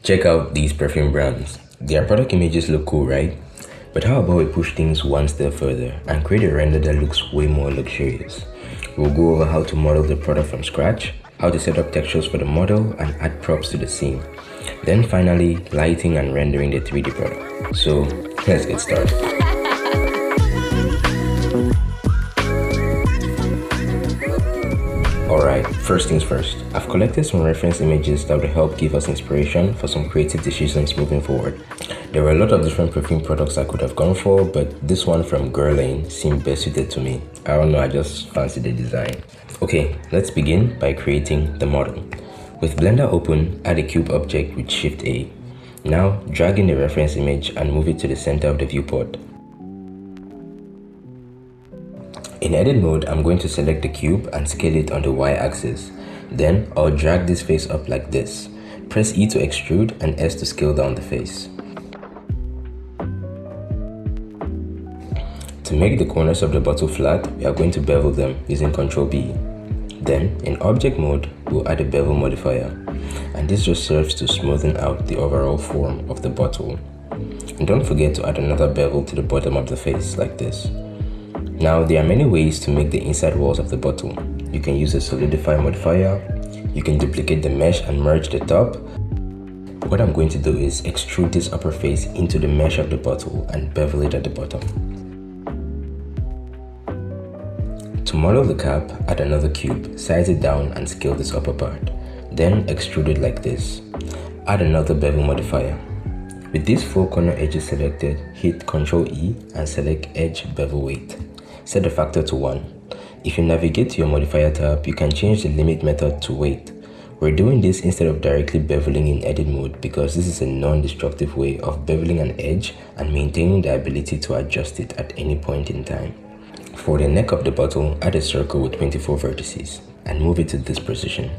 Check out these perfume brands. Their product images look cool, right? But how about we push things one step further and create a render that looks way more luxurious? We'll go over how to model the product from scratch, how to set up textures for the model and add props to the scene. Then finally, lighting and rendering the 3D product. So let's get started. Alright, first things first. I've collected some reference images that will help give us inspiration for some creative decisions moving forward. There were a lot of different perfume products I could have gone for, but this one from Guerlain seemed best suited to me. I don't know, I just fancied the design. Okay, let's begin by creating the model. With Blender open, add a cube object with Shift A. Now, drag in the reference image and move it to the center of the viewport. In edit mode, I'm going to select the cube and scale it on the Y-axis. Then, I'll drag this face up like this. Press E to extrude and S to scale down the face. To make the corners of the bottle flat, we are going to bevel them using Ctrl B. Then, in object mode, we'll add a bevel modifier. And this just serves to smoothen out the overall form of the bottle. And don't forget to add another bevel to the bottom of the face like this. Now, there are many ways to make the inside walls of the bottle. You can use a solidify modifier, you can duplicate the mesh and merge the top. What I'm going to do is extrude this upper face into the mesh of the bottle and bevel it at the bottom. To model the cap, add another cube, size it down and scale this upper part. Then extrude it like this. Add another bevel modifier. With these 4 corner edges selected, hit Ctrl E and select Edge Bevel Weight. Set the factor to 1. If you navigate to your modifier tab, you can change the limit method to weight. We're doing this instead of directly beveling in edit mode because this is a non-destructive way of beveling an edge and maintaining the ability to adjust it at any point in time. For the neck of the bottle, add a circle with 24 vertices and move it to this position.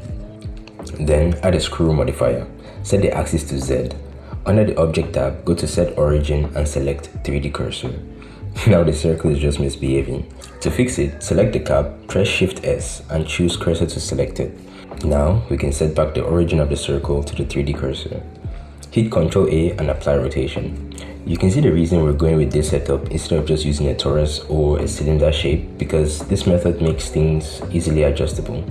Then add a screw modifier. Set the axis to Z. Under the Object tab, go to Set Origin and select 3D Cursor. Now the circle is just misbehaving. To fix it, select the cap, press Shift S and choose Cursor to Selected. Now we can set back the origin of the circle to the 3D cursor. Hit Ctrl A and apply rotation. You can see the reason we're going with this setup instead of just using a torus or a cylinder shape because this method makes things easily adjustable.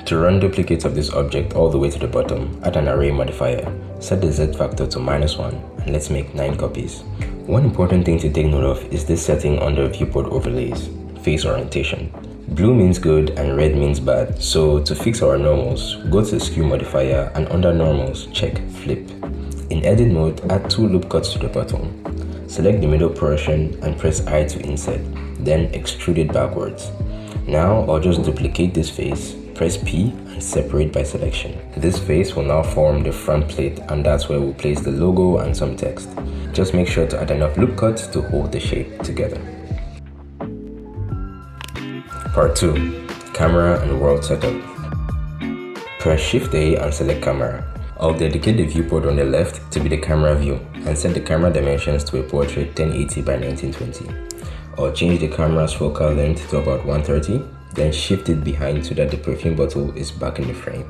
To run duplicates of this object all the way to the bottom, add an array modifier. Set the Z factor to -1 and let's make 9 copies. One important thing to take note of is this setting under viewport overlays, face orientation. Blue means good and red means bad, so to fix our normals, go to the skew modifier and under normals, check flip. In edit mode, add 2 loop cuts to the bottom. Select the middle portion and press I to insert, then extrude it backwards. Now I'll just duplicate this face, press P and separate by selection. This face will now form the front plate and that's where we'll place the logo and some text. Just make sure to add enough loop cuts to hold the shape together. Part 2. Camera and World Setup. Press Shift A and select Camera. I'll dedicate the viewport on the left to be the camera view and set the camera dimensions to a portrait 1080 by 1920. I'll change the camera's focal length to about 130, then shift it behind so that the perfume bottle is back in the frame.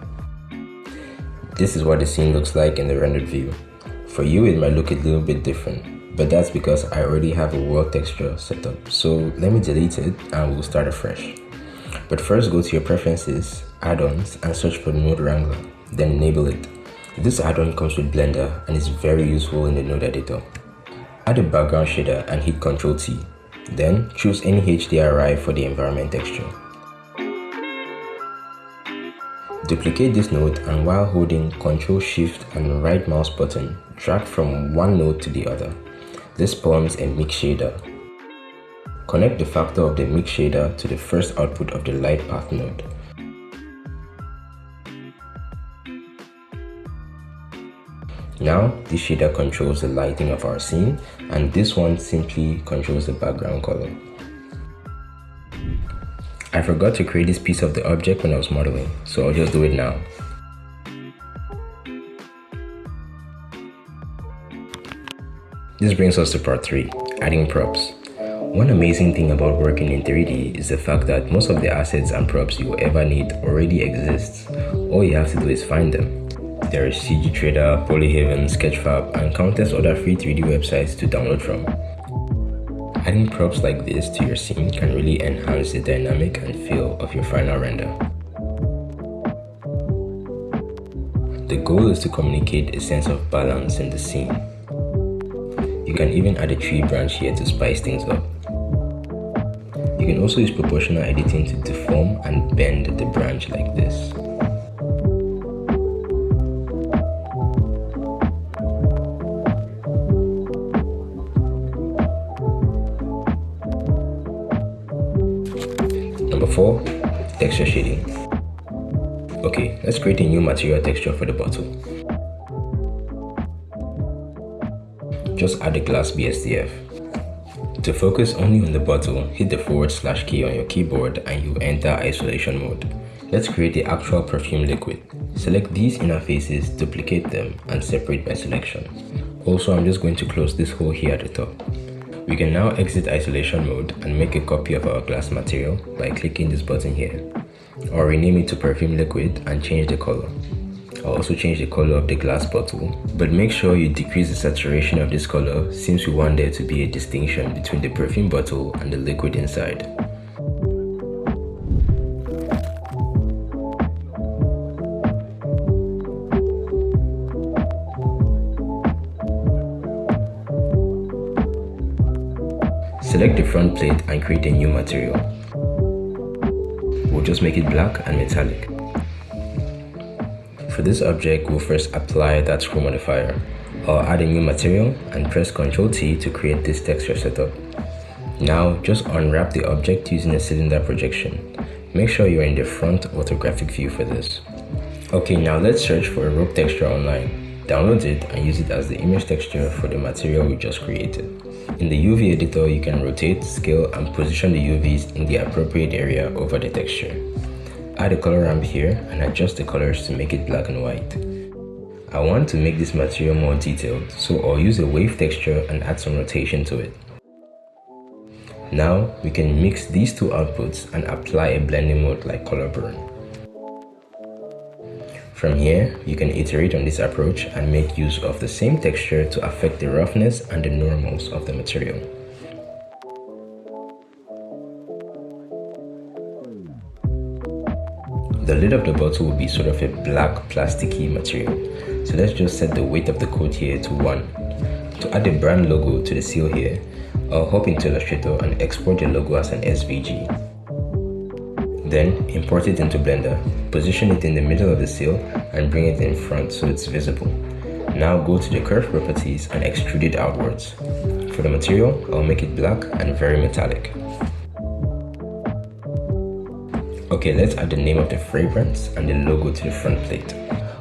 This is what the scene looks like in the rendered view. For you, it might look a little bit different, but that's because I already have a world texture set up. So let me delete it and we'll start afresh. But first go to your preferences, add-ons and search for Node Wrangler, then enable it. This add-on comes with Blender and is very useful in the node editor. Add a background shader and hit Ctrl T. Then choose any HDRI for the environment texture. Duplicate this node and while holding Ctrl Shift and right mouse button, drag from one node to the other. This spawns a mix shader. Connect the factor of the mix shader to the first output of the light path node. Now, this shader controls the lighting of our scene and this one simply controls the background color. I forgot to create this piece of the object when I was modeling, so I'll just do it now. This brings us to part 3, adding props. One amazing thing about working in 3D is the fact that most of the assets and props you will ever need already exist. All you have to do is find them. There is CG Trader, Polyhaven, Sketchfab, and countless other free 3D websites to download from. Adding props like this to your scene can really enhance the dynamic and feel of your final render. The goal is to communicate a sense of balance in the scene. You can even add a tree branch here to spice things up. You can also use proportional editing to deform and bend the branch like this. Number 4, texture shading. Okay, let's create a new material texture for the bottle. Just add a glass BSDF. To focus only on the bottle, hit the / key on your keyboard and you enter isolation mode. Let's create the actual perfume liquid. Select these inner faces, duplicate them, and separate by selection. Also, I'm just going to close this hole here at the top. We can now exit isolation mode and make a copy of our glass material by clicking this button here, or rename it to perfume liquid and change the color. I'll also change the color of the glass bottle, but make sure you decrease the saturation of this color since we want there to be a distinction between the perfume bottle and the liquid inside. Select the front plate and create a new material. We'll just make it black and metallic. For this object, we'll first apply that screw modifier. I'll add a new material and press Ctrl T to create this texture setup. Now, just unwrap the object using a cylinder projection. Make sure you're in the front orthographic view for this. Okay, now let's search for a rope texture online. Download it and use it as the image texture for the material we just created. In the UV editor, you can rotate, scale, and position the UVs in the appropriate area over the texture. Add a color ramp here and adjust the colors to make it black and white. I want to make this material more detailed, so I'll use a wave texture and add some rotation to it. Now, we can mix these two outputs and apply a blending mode like color burn. From here, you can iterate on this approach and make use of the same texture to affect the roughness and the normals of the material. The lid of the bottle will be sort of a black plasticky material, so let's just set the weight of the coat here to 1. To add the brand logo to the seal here, I'll hop into Illustrator and export the logo as an SVG. Then import it into Blender, position it in the middle of the seal and bring it in front so it's visible. Now go to the curve properties and extrude it outwards. For the material, I'll make it black and very metallic. Okay, let's add the name of the fragrance and the logo to the front plate.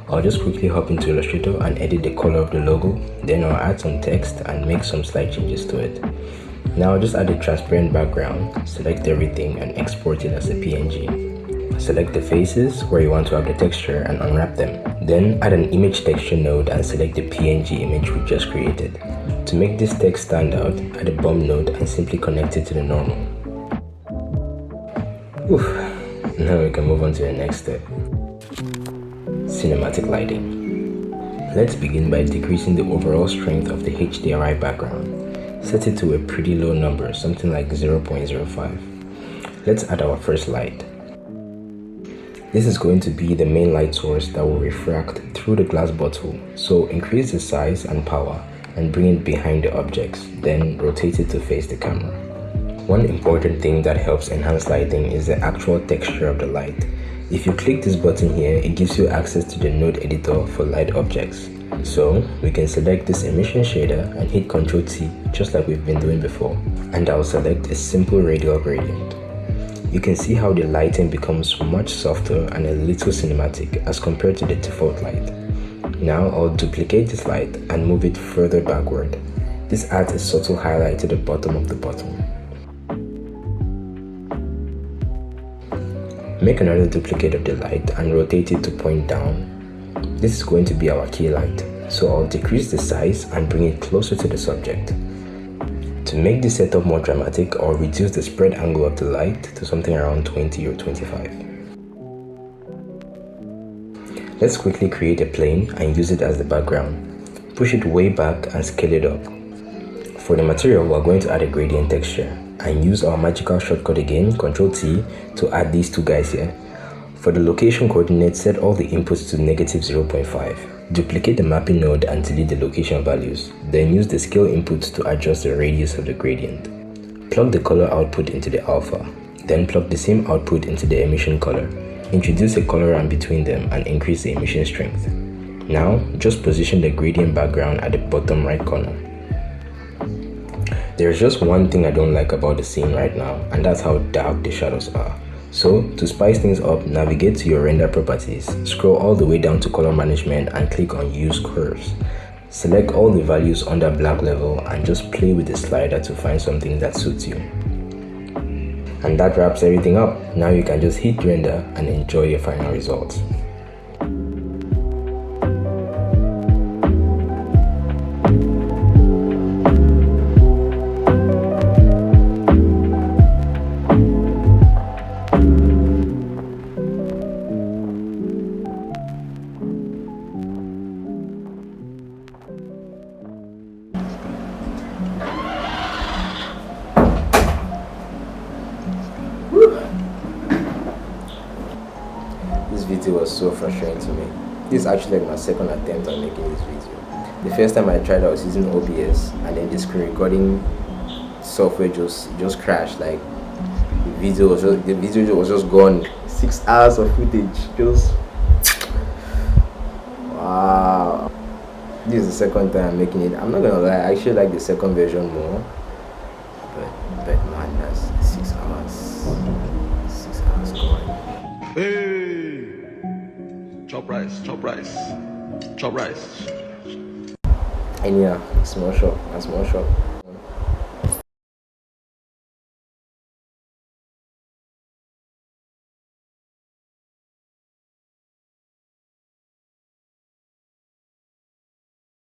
I'll just quickly hop into Illustrator and edit the color of the logo, then I'll add some text and make some slight changes to it. Now I'll just add a transparent background, select everything and export it as a PNG. Select the faces where you want to have the texture and unwrap them. Then add an image texture node and select the PNG image we just created. To make this text stand out, add a bump node and simply connect it to the normal. Now we can move on to the next step. Cinematic lighting. Let's begin by decreasing the overall strength of the HDRI background. Set it to a pretty low number, something like 0.05. Let's add our first light. This is going to be the main light source that will refract through the glass bottle, so increase the size and power and bring it behind the objects, then rotate it to face the camera. One important thing that helps enhance lighting is the actual texture of the light. If you click this button here, it gives you access to the node editor for light objects. So we can select this emission shader and hit Ctrl T just like we've been doing before, and I'll select a simple radial gradient. You can see how the lighting becomes much softer and a little cinematic as compared to the default light. Now I'll duplicate this light and move it further backward. This adds a subtle highlight to the bottom of the bottle. Make another duplicate of the light and rotate it to point down. This is going to be our key light, so I'll decrease the size and bring it closer to the subject. To make this setup more dramatic, I'll reduce the spread angle of the light to something around 20 or 25. Let's quickly create a plane and use it as the background. Push it way back and scale it up. For the material, we're going to add a gradient texture and use our magical shortcut again, Ctrl T, to add these two guys here. For the location coordinates, set all the inputs to -0.5. Duplicate the mapping node and delete the location values. Then use the scale inputs to adjust the radius of the gradient. Plug the color output into the alpha. Then plug the same output into the emission color. Introduce a colorant between them and increase the emission strength. Now, just position the gradient background at the bottom right corner. There's just one thing I don't like about the scene right now, and that's how dark the shadows are. So, to spice things up, navigate to your render properties, scroll all the way down to color management and click on use curves. Select all the values under black level and just play with the slider to find something that suits you. And that wraps everything up. Now you can just hit render and enjoy your final results. This video was so frustrating to me. This is actually like my second attempt on making this video. The first time I tried, I was using OBS, and then the screen recording software just crashed. Like the video was just gone. 6 hours of footage, just wow. This is the second time I'm making it. I'm not gonna lie, I actually like the second version more. But man, that's 6 hours. 6 hours gone. Hey, chop rice, chop rice, chop rice. And yeah, small shop.